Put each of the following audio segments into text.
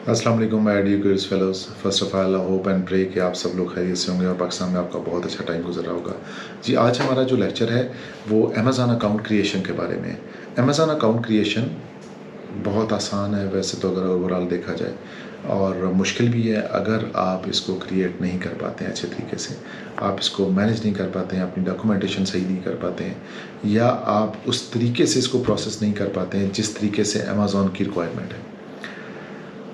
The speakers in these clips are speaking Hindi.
अस्सलाम वालेकुम my dear girls fellows. First of all hope and pray कि आप सब लोग खैरियत से होंगे और पाकिस्तान में आपका बहुत अच्छा टाइम गुजर रहा होगा। जी, आज हमारा जो लेक्चर है वो अमेज़ॉन अकाउंट क्रिएशन के बारे में है। अमेज़ॉन अकाउंट क्रिएशन बहुत आसान है वैसे तो, अगर ओवरऑल देखा जाए, और मुश्किल भी है अगर आप इसको क्रिएट नहीं कर पाते हैं अच्छे तरीके से, आप इसको मैनेज नहीं कर पाते हैं, अपनी डॉक्यूमेंटेशन सही नहीं कर पाते हैं, या आप उस तरीके से इसको प्रोसेस नहीं कर पाते हैं जिस तरीके से अमेज़ॉन की रिक्वायरमेंट है।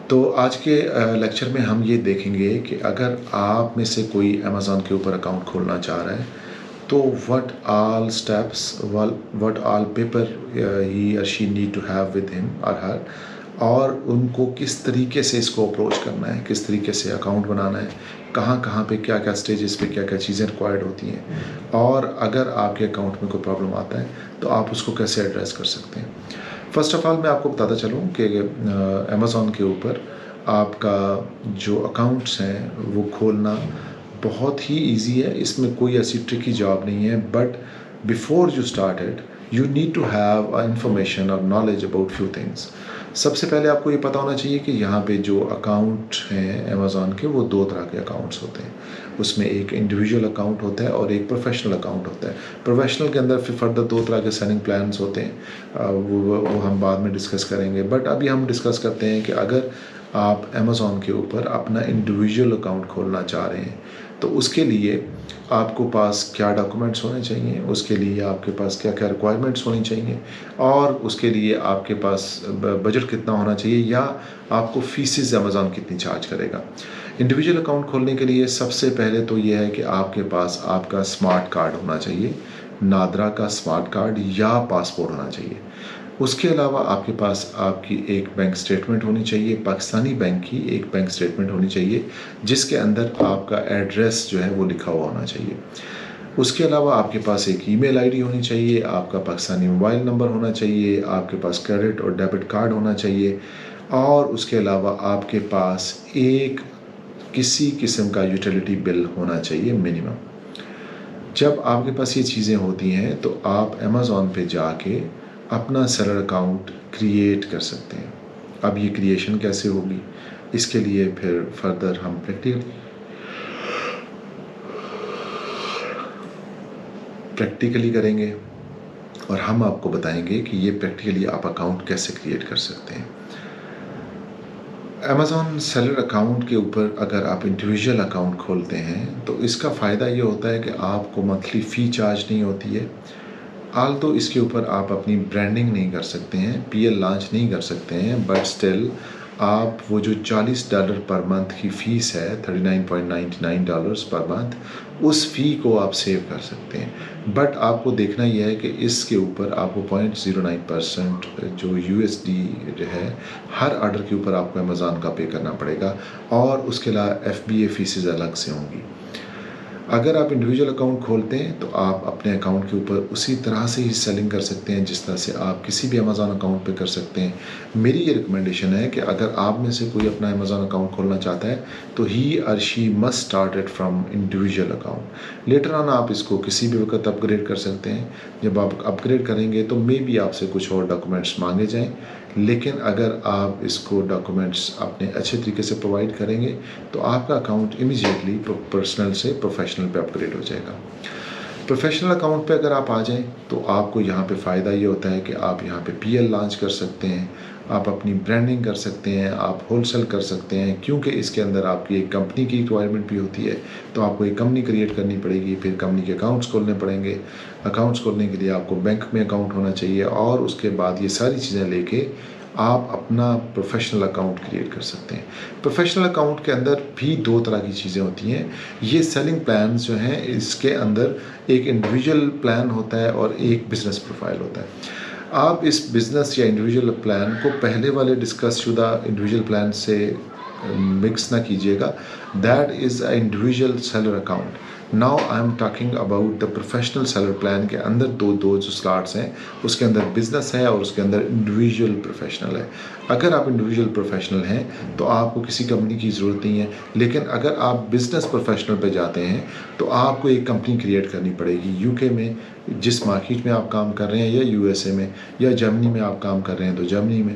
तो आज के लेक्चर में हम ये देखेंगे कि अगर आप में से कोई अमेज़ॉन के ऊपर अकाउंट खोलना चाह रहा है तो what all steps, what all paper he और she need to have with him और हर, और उनको किस तरीके से इसको अप्रोच करना है, किस तरीके से अकाउंट बनाना है, कहाँ कहाँ पे क्या क्या स्टेजेस पे क्या क्या चीज़ें रिक्वायर्ड होती हैं, और अगर आपके अकाउंट में कोई प्रॉब्लम आता है तो आप उसको कैसे एड्रेस कर सकते हैं। फ़र्स्ट ऑफ़ ऑल मैं आपको बताता चलूँ कि अमेज़ॉन के ऊपर आपका जो अकाउंट्स हैं वो खोलना बहुत ही इजी है, इसमें कोई ऐसी ट्रिकी जॉब नहीं है। But before you started you need to have information और नॉलेज अबाउट फ्यू थिंग्स। सबसे पहले आपको ये पता होना चाहिए कि यहाँ पे जो अकाउंट हैं अमेज़ॉन के, वो दो तरह के अकाउंट्स होते हैं। उसमें एक इंडिविजुअल अकाउंट होता है और एक प्रोफेशनल अकाउंट होता है। प्रोफेशनल के अंदर फिर फर्दर दो तरह के सेलिंग प्लान्स होते हैं, वो हम बाद में डिस्कस करेंगे। बट अभी हम डिस्कस करते हैं कि अगर आप अमेज़ॉन के ऊपर अपना इंडिविजुअल अकाउंट खोलना चाह रहे हैं तो उसके लिए आपको पास क्या डॉक्यूमेंट्स होने चाहिए, उसके लिए आपके पास क्या क्या रिक्वायरमेंट्स होनी चाहिए, और उसके लिए आपके पास बजट कितना होना चाहिए, या आपको फीसेस अमेज़ॉन कितनी चार्ज करेगा। इंडिविजुअल अकाउंट खोलने के लिए सबसे पहले तो ये है कि आपके पास आपका स्मार्ट कार्ड होना चाहिए, नादरा का स्मार्ट कार्ड या पासपोर्ट होना चाहिए। उसके अलावा आपके पास आपकी एक बैंक स्टेटमेंट होनी चाहिए, पाकिस्तानी बैंक की एक बैंक स्टेटमेंट होनी चाहिए जिसके अंदर आपका एड्रेस जो है वो लिखा हुआ होना चाहिए। उसके अलावा आपके पास एक ईमेल आईडी होनी चाहिए, आपका पाकिस्तानी मोबाइल नंबर होना चाहिए, आपके पास क्रेडिट और डेबिट कार्ड होना चाहिए, और उसके अलावा आपके पास एक किसी किस्म का यूटिलिटी बिल होना चाहिए मिनिमम। जब आपके पास ये चीज़ें होती हैं तो आप अमेज़ॉन पे जाके अपना सेलर अकाउंट क्रिएट कर सकते हैं। अब ये क्रिएशन कैसे होगी, इसके लिए फिर फर्दर हम प्रैक्टिकली करेंगे और हम आपको बताएंगे कि ये प्रैक्टिकली आप अकाउंट कैसे क्रिएट कर सकते हैं। अमेज़ॉन सेलर अकाउंट के ऊपर अगर आप इंडिविजुअल अकाउंट खोलते हैं तो इसका फ़ायदा ये होता है कि आपको मंथली फ़ी चार्ज नहीं होती है। आल तो इसके ऊपर आप अपनी ब्रांडिंग नहीं कर सकते हैं, पीएल लॉन्च नहीं कर सकते हैं, बट स्टिल आप वो जो $40 पर मंथ की फ़ीस है, $39.99 पर मंथ, उस फ़ी को आप सेव कर सकते हैं। बट आपको देखना यह है कि इसके ऊपर आपको 0.09% जो USD जो है हर ऑर्डर के ऊपर आपको अमेज़ॉन का पे करना पड़ेगा, और उसके अलावा FBA फ़ीसेस अलग से होंगी। अगर आप इंडिविजुअल अकाउंट खोलते हैं तो आप अपने अकाउंट के ऊपर उसी तरह से ही सेलिंग कर सकते हैं जिस तरह से आप किसी भी अमेज़ॉन अकाउंट पे कर सकते हैं। मेरी ये रिकमेंडेशन है कि अगर आप में से कोई अपना अमेज़ॉन अकाउंट खोलना चाहता है तो ही और she must start it from individual account. Later on आप इसको किसी भी वक्त अपग्रेड कर सकते हैं। जब आप अपग्रेड करेंगे तो मे बी आपसे कुछ और डॉक्यूमेंट्स मांगे जाएँ, लेकिन अगर आप इसको डॉक्यूमेंट्स अपने अच्छे तरीके से प्रोवाइड करेंगे तो आपका अकाउंट इमीडिएटली पर्सनल से प्रोफेशनल पे अपग्रेड हो जाएगा। प्रोफेशनल अकाउंट पे अगर आप आ जाएं तो आपको यहाँ पे फ़ायदा ये होता है कि आप यहाँ पे पीएल लॉन्च कर सकते हैं, आप अपनी ब्रांडिंग कर सकते हैं, आप होलसेल कर सकते हैं, क्योंकि इसके अंदर आपकी एक कंपनी की रिक्वायरमेंट भी होती है। तो आपको एक कंपनी क्रिएट करनी पड़ेगी, फिर कंपनी के अकाउंट्स खोलने पड़ेंगे। अकाउंट्स खोलने के लिए आपको बैंक में अकाउंट होना चाहिए, और उसके बाद ये सारी चीज़ें लेके आप अपना प्रोफेशनल अकाउंट क्रिएट कर सकते हैं। प्रोफेशनल अकाउंट के अंदर भी दो तरह की चीज़ें होती हैं। ये सेलिंग प्लान जो हैं इसके अंदर एक इंडिविजुअल प्लान होता है और एक बिज़नेस प्रोफाइल होता है। आप इस बिज़नेस या इंडिविजुअल प्लान को पहले वाले डिस्कस शुदा इंडिविजुअल प्लान से मिक्स ना कीजिएगा। That is a individual seller account. Now I am talking about the professional seller plan के अंदर दो जो स्लॉट्स हैं, उसके अंदर बिजनेस है और उसके अंदर इंडिविजुअल प्रोफेशनल है। अगर आप इंडिविजुअल प्रोफेशनल हैं तो आपको किसी कंपनी की ज़रूरत नहीं है, लेकिन अगर आप बिज़नेस प्रोफेशनल पे जाते हैं तो आपको एक कंपनी क्रिएट करनी पड़ेगी। यूके में जिस मार्केट में आप काम कर रहे हैं, या USA में, या जर्मनी में आप काम कर रहे हैं तो जर्मनी में।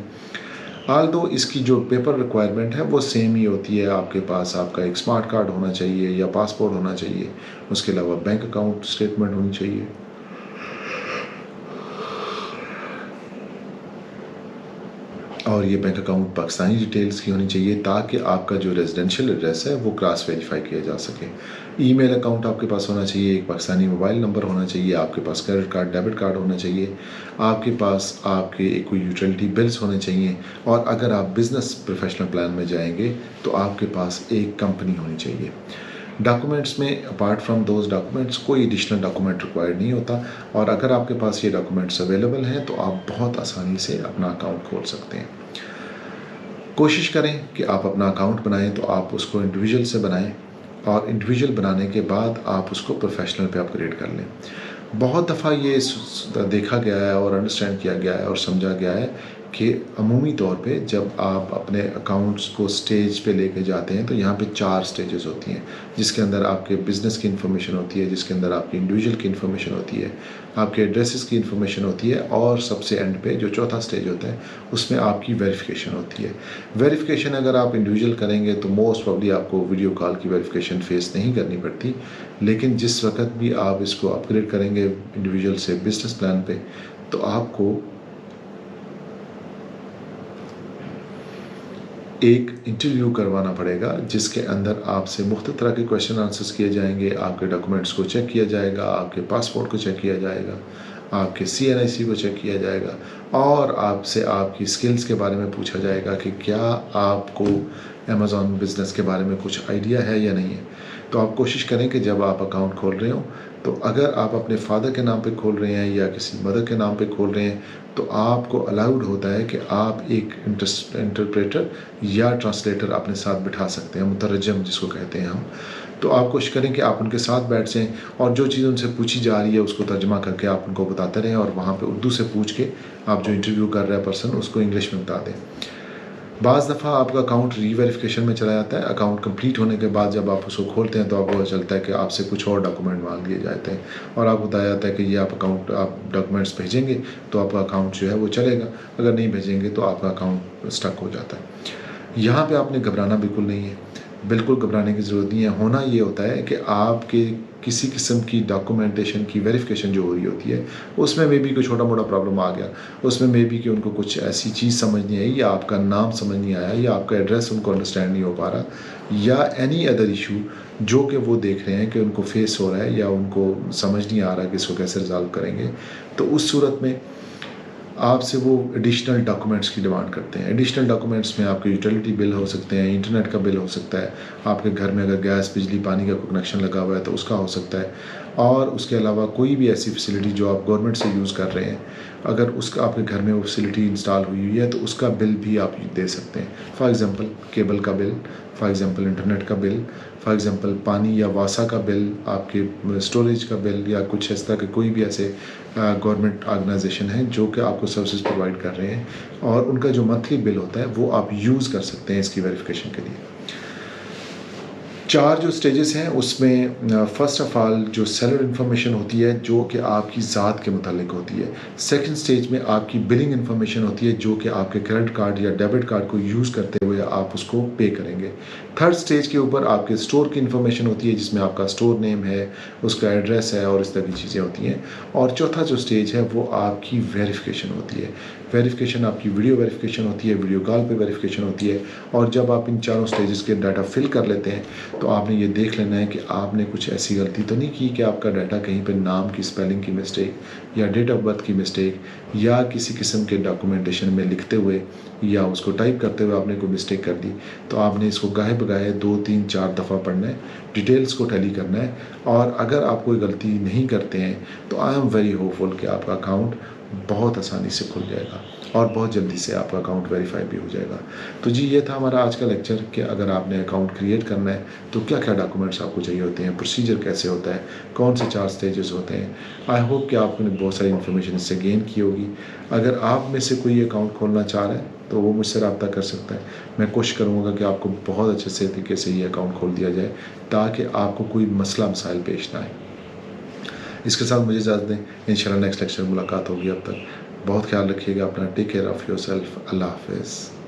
ऑल्दो इसकी जो पेपर रिक्वायरमेंट है वो सेम ही होती है। आपके पास आपका एक स्मार्ट कार्ड होना चाहिए या पासपोर्ट होना चाहिए, उसके अलावा बैंक अकाउंट स्टेटमेंट होनी चाहिए। और ये बैंक अकाउंट पाकिस्तानी डिटेल्स की होनी चाहिए ताकि आपका जो रेजिडेंशियल एड्रेस है वो क्रॉस वेरीफाई किया जा सके। ईमेल अकाउंट आपके पास होना चाहिए, एक पाकिस्तानी मोबाइल नंबर होना चाहिए, आपके पास क्रेडिट कार्ड डेबिट कार्ड होना चाहिए, आपके पास आपके एक कोई यूटिलिटी बिल्स होने चाहिए, और अगर आप बिज़नेस प्रोफेशनल प्लान में जाएंगे तो आपके पास एक कंपनी होनी चाहिए। डॉक्यूमेंट्स में अपार्ट फ्रॉम दोज डॉक्यूमेंट्स कोई एडिशनल डॉक्यूमेंट रिक्वायर्ड नहीं होता, और अगर आपके पास ये डॉक्यूमेंट्स अवेलेबल हैं तो आप बहुत आसानी से अपना अकाउंट खोल सकते हैं। कोशिश करें कि आप अपना अकाउंट बनाएं तो आप उसको इंडिविजुअल से बनाएं, और इंडिविजुअल बनाने के बाद आप उसको प्रोफेशनल पे अपग्रेड कर लें। बहुत दफ़ा ये देखा गया है और अंडरस्टैंड किया गया है और समझा गया है कि अमूमी तौर पे जब आप अपने अकाउंट्स को स्टेज पे लेके जाते हैं तो यहाँ पे 4 स्टेजेस होती हैं, जिसके अंदर आपके बिज़नेस की इन्फॉर्मेशन होती है, जिसके अंदर आपकी इंडिविजुअल की इन्फॉर्मेशन होती है, आपके एड्रेसेस की इन्फॉर्मेशन होती है, और सबसे एंड पे जो चौथा स्टेज होता है उसमें आपकी वेरिफिकेशन होती है। वेरिफिकेशन अगर आप इंडिविजुअल करेंगे तो मोस्ट प्रॉब्ली आपको वीडियो कॉल की वेरिफिकेशन फेस नहीं करनी पड़ती, लेकिन जिस वक्त भी आप इसको अपग्रेड करेंगे इंडिविजुअल से बिजनेस प्लान पे तो आपको एक इंटरव्यू करवाना पड़ेगा, जिसके अंदर आपसे मुख्तलिफ तरह के क्वेश्चन आंसर्स किए जाएंगे, आपके डॉक्यूमेंट्स को चेक किया जाएगा, आपके पासपोर्ट को चेक किया जाएगा, आपके CNIC को चेक किया जाएगा, और आपसे आपकी स्किल्स के बारे में पूछा जाएगा कि क्या आपको अमेज़ॉन बिज़नेस के बारे में कुछ आइडिया है या नहीं है। तो आप कोशिश करें कि जब आप अकाउंट खोल रहे हो तो अगर आप अपने फादर के नाम पे खोल रहे हैं या किसी मदर के नाम पे खोल रहे हैं तो आपको अलाउड होता है कि आप एक इंटरप्रेटर या ट्रांसलेटर अपने साथ बिठा सकते हैं, मुतरजम जिसको कहते हैं हम। तो आप कोशिश करें कि आप उनके साथ बैठ जाएं और जो चीज़ उनसे पूछी जा रही है उसको तर्जमा करके आप उनको बताते रहें, और वहाँ पे उर्दू से पूछ के आप जो इंटरव्यू कर रहा है पर्सन उसको इंग्लिश में बता दें। बाज़ दफ़ा आपका अकाउंट रीवेरिफिकेशन में चला जाता है। अकाउंट कंप्लीट होने के बाद जब आप उसको खोलते हैं तो आपको पता चलता है कि आपसे कुछ और डॉक्यूमेंट मांग लिए जाते हैं, और आपको बताया जाता है कि ये आप डॉक्यूमेंट्स भेजेंगे तो आपका अकाउंट जो है वो चलेगा, अगर नहीं भेजेंगे तो आपका अकाउंट स्टक हो जाता है। यहाँ पे आपने घबराना बिल्कुल नहीं है, बिल्कुल घबराने की ज़रूरत नहीं है। होना ये होता है कि आपके किसी किस्म की डॉक्यूमेंटेशन की वेरिफिकेशन जो हो रही होती है उसमें मे बी कोई छोटा मोटा प्रॉब्लम आ गया, उसमें मे बी कि उनको कुछ ऐसी चीज़ समझ नहीं आई, या आपका नाम समझ नहीं आया, या आपका एड्रेस उनको अंडरस्टैंड नहीं हो पा रहा, या एनी अदर इशू जो कि वो देख रहे हैं कि उनको फेस हो रहा है या उनको समझ नहीं आ रहा कि इसको कैसे रिजॉल्व करेंगे, तो उस सूरत में आपसे वो एडिशनल डॉक्यूमेंट्स की डिमांड करते हैं। एडिशनल डॉक्यूमेंट्स में आपके यूटिलिटी बिल हो सकते हैं, इंटरनेट का बिल हो सकता है, आपके घर में अगर गैस बिजली पानी का कोई कनेक्शन लगा हुआ है तो उसका हो सकता है, और उसके अलावा कोई भी ऐसी फैसिलिटी जो आप गवर्नमेंट से यूज़ कर रहे हैं अगर उसका आपके घर में वो फैसिलिटी इंस्टॉल हुई हुई है तो उसका बिल भी आप दे सकते हैं। फॉर एग्ज़ाम्पल केबल का बिल, फॉर एग्ज़ाम्पल इंटरनेट का बिल, फॉर एग्ज़ाम्पल पानी या वासा का बिल, आपके स्टोरेज का बिल, या कुछ इस तरह के कोई भी ऐसे गवर्नमेंट ऑर्गेनाइजेशन हैं जो कि आपको सर्विसेज प्रोवाइड कर रहे हैं, और उनका जो मंथली बिल होता है वो आप यूज़ कर सकते हैं इसकी वेरिफिकेशन के लिए। 4 जो स्टेजेस हैं उसमें फ़र्स्ट ऑफ़ ऑल जो सेलर इन्फॉर्मेशन होती है जो कि आपकी ज़ात के मुतालिक होती है। सेकंड स्टेज में आपकी बिलिंग इन्फॉर्मेशन होती है जो कि आपके क्रेडिट कार्ड या डेबिट कार्ड को यूज़ करते हुए आप उसको पे करेंगे। थर्ड स्टेज के ऊपर आपके स्टोर की इन्फॉर्मेशन होती है जिसमें आपका स्टोर नेम है, उसका एड्रेस है और इस तरह की चीज़ें होती हैं। और चौथा जो स्टेज है वो आपकी वेरिफिकेशन होती है। वेरिफिकेशन आपकी वीडियो वेरिफिकेशन होती है, वीडियो कॉल पे वेरिफिकेशन होती है, और जब आप इन चारों स्टेजेस के डाटा फिल कर लेते हैं तो आपने ये देख लेना है कि आपने कुछ ऐसी गलती तो नहीं की कि आपका डाटा कहीं पे नाम की स्पेलिंग की मिस्टेक या डेट ऑफ बर्थ की मिस्टेक या किसी किस्म के डॉक्यूमेंटेशन में लिखते हुए या उसको टाइप करते हुए आपने कोई मिस्टेक कर दी। तो आपने इसको गाहे बगाहे 2, 3, 4 दफ़ा पढ़ना है, डिटेल्स को टैली करना है, और अगर आप कोई गलती नहीं करते हैं तो आई एम वेरी होपफुल कि आपका अकाउंट बहुत आसानी से खुल जाएगा और बहुत जल्दी से आपका अकाउंट वेरीफाई भी हो जाएगा। तो जी ये था हमारा आज का लेक्चर कि अगर आपने अकाउंट क्रिएट करना है तो क्या क्या डॉक्यूमेंट्स आपको चाहिए होते हैं, प्रोसीजर कैसे होता है, कौन से 4 स्टेजेस होते हैं। आई होप कि आपने बहुत सारी इन्फॉर्मेशन इससे गेन की होगी। अगर आप में से कोई अकाउंट खोलना चाह रहा है तो वो मुझसे रब्ता कर सकता है। मैं कोशिश करूँगा कि आपको बहुत अच्छे से तरीके से ये अकाउंट खोल दिया जाए ताकि आपको कोई मसला मसाइल पेश ना आए। इसके साथ मुझे इजाज़त दें, इंशाल्लाह नेक्स्ट लेक्चर मुलाकात होगी। अब तक बहुत ख्याल रखिएगा अपना। Take care of yourself. अल्लाह हाफ़िज़।